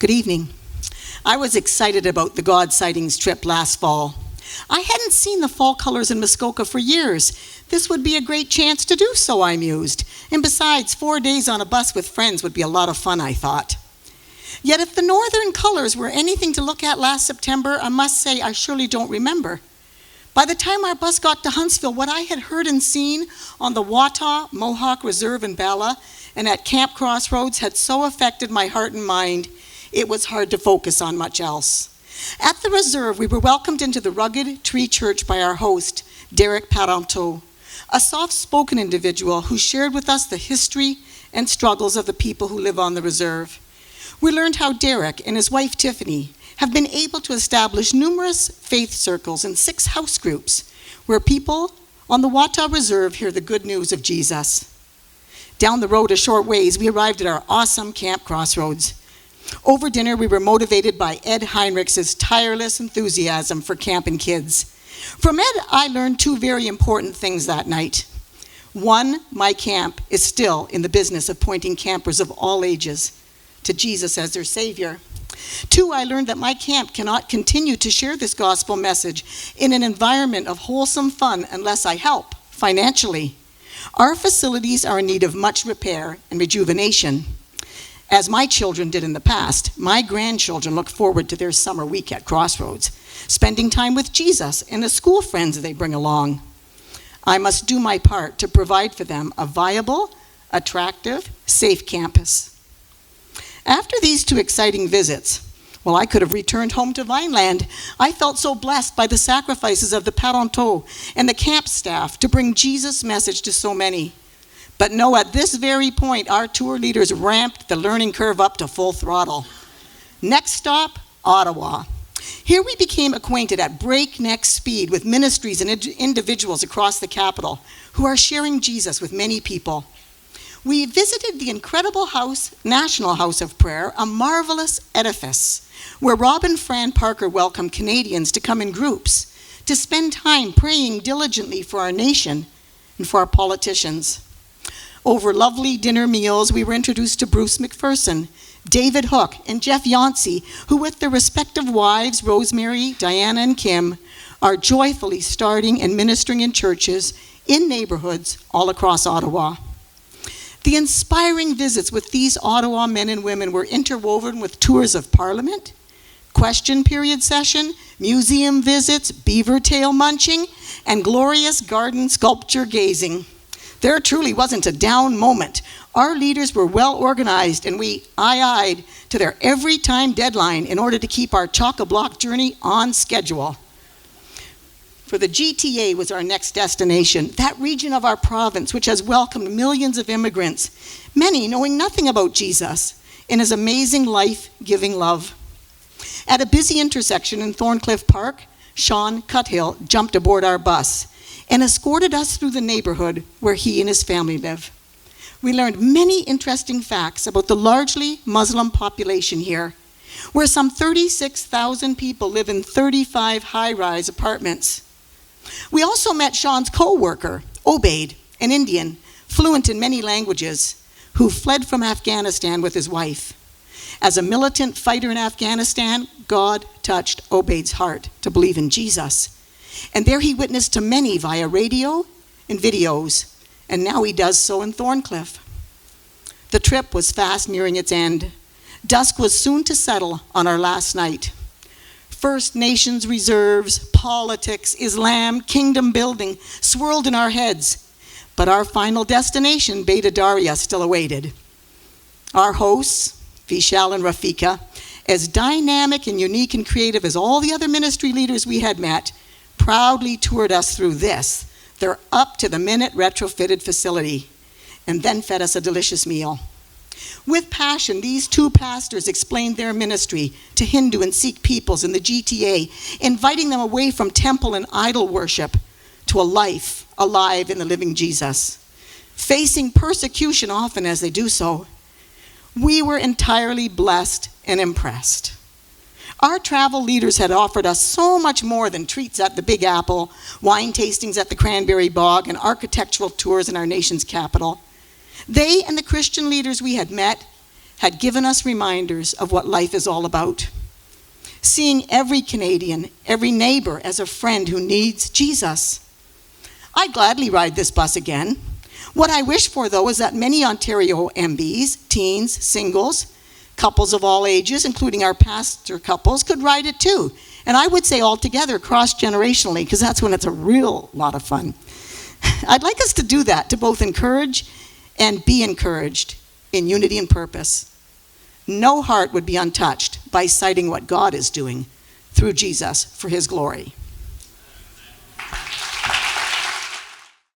Good evening. I was excited about the God Sightings trip last fall. I hadn't seen the fall colors in Muskoka for years. This would be a great chance to do so, I mused. And besides, 4 days on a bus with friends would be a lot of fun, I thought. Yet if the northern colors were anything to look at last September, I must say I surely don't remember. By the time our bus got to Huntsville, what I had heard and seen on the Wata, Mohawk Reserve in Bala, and at Camp Crossroads had so affected my heart and mind, it was hard to focus on much else. At the reserve, we were welcomed into the rugged tree church by our host, Derek Parenteau, a soft-spoken individual who shared with us the history and struggles of the people who live on the reserve. We learned how Derek and his wife Tiffany have been able to establish numerous faith circles and 6 house groups where people on the Wata Reserve hear the good news of Jesus. Down the road a short ways, we arrived at our awesome Camp Crossroads. Over dinner, we were motivated by Ed Heinrich's tireless enthusiasm for camping kids. From Ed, I learned 2 very important things that night. 1, my camp is still in the business of pointing campers of all ages to Jesus as their Savior. 2, I learned that my camp cannot continue to share this gospel message in an environment of wholesome fun unless I help financially. Our facilities are in need of much repair and rejuvenation. As my children did in the past, my grandchildren look forward to their summer week at Crossroads, spending time with Jesus and the school friends they bring along. I must do my part to provide for them a viable, attractive, safe campus. After these 2 exciting visits, I could have returned home to Vineland. I felt so blessed by the sacrifices of the Parenteau and the camp staff to bring Jesus' message to so many. But no, at this very point, our tour leaders ramped the learning curve up to full throttle. Next stop, Ottawa. Here we became acquainted at breakneck speed with ministries and individuals across the capital who are sharing Jesus with many people. We visited the incredible National House of Prayer, a marvelous edifice where Rob and Fran Parker welcomed Canadians to come in groups to spend time praying diligently for our nation and for our politicians. Over lovely dinner meals, we were introduced to Bruce McPherson, David Hook, and Jeff Yancey, who with their respective wives, Rosemary, Diana, and Kim, are joyfully starting and ministering in churches in neighborhoods all across Ottawa. The inspiring visits with these Ottawa men and women were interwoven with tours of Parliament, question period session, museum visits, beaver tail munching, and glorious garden sculpture gazing. There truly wasn't a down moment. Our leaders were well organized and we eyed to their every time deadline in order to keep our chock-a-block journey on schedule. For the GTA was our next destination, that region of our province which has welcomed millions of immigrants, many knowing nothing about Jesus and his amazing life-giving love. At a busy intersection in Thorncliffe Park, Sean Cuthill jumped aboard our bus and escorted us through the neighborhood where he and his family live. We learned many interesting facts about the largely Muslim population here, where some 36,000 people live in 35 high-rise apartments. We also met Sean's co-worker, Obaid, an Indian, fluent in many languages, who fled from Afghanistan with his wife. As a militant fighter in Afghanistan, God touched Obaid's heart to believe in Jesus. And there he witnessed to many via radio and videos, and now he does so in Thorncliffe. The trip was fast nearing its end. Dusk was soon to settle on our last night. First Nations reserves, politics, Islam, kingdom building swirled in our heads, but our final destination, Beta Daria, still awaited. Our hosts, Vishal and Rafika, as dynamic and unique and creative as all the other ministry leaders we had met, proudly toured us through their up-to-the-minute retrofitted facility, and then fed us a delicious meal. With passion, these 2 pastors explained their ministry to Hindu and Sikh peoples in the GTA, inviting them away from temple and idol worship to a life alive in the living Jesus. Facing persecution often as they do so, we were entirely blessed and impressed. Our travel leaders had offered us so much more than treats at the Big Apple, wine tastings at the Cranberry Bog, and architectural tours in our nation's capital. They and the Christian leaders we had met had given us reminders of what life is all about. Seeing every Canadian, every neighbor as a friend who needs Jesus. I'd gladly ride this bus again. What I wish for, though, is that many Ontario MBs, teens, singles, couples of all ages, including our pastor couples, could ride it too. And I would say all together, cross-generationally, because that's when it's a real lot of fun. I'd like us to do that, to both encourage and be encouraged in unity and purpose. No heart would be untouched by citing what God is doing through Jesus for his glory.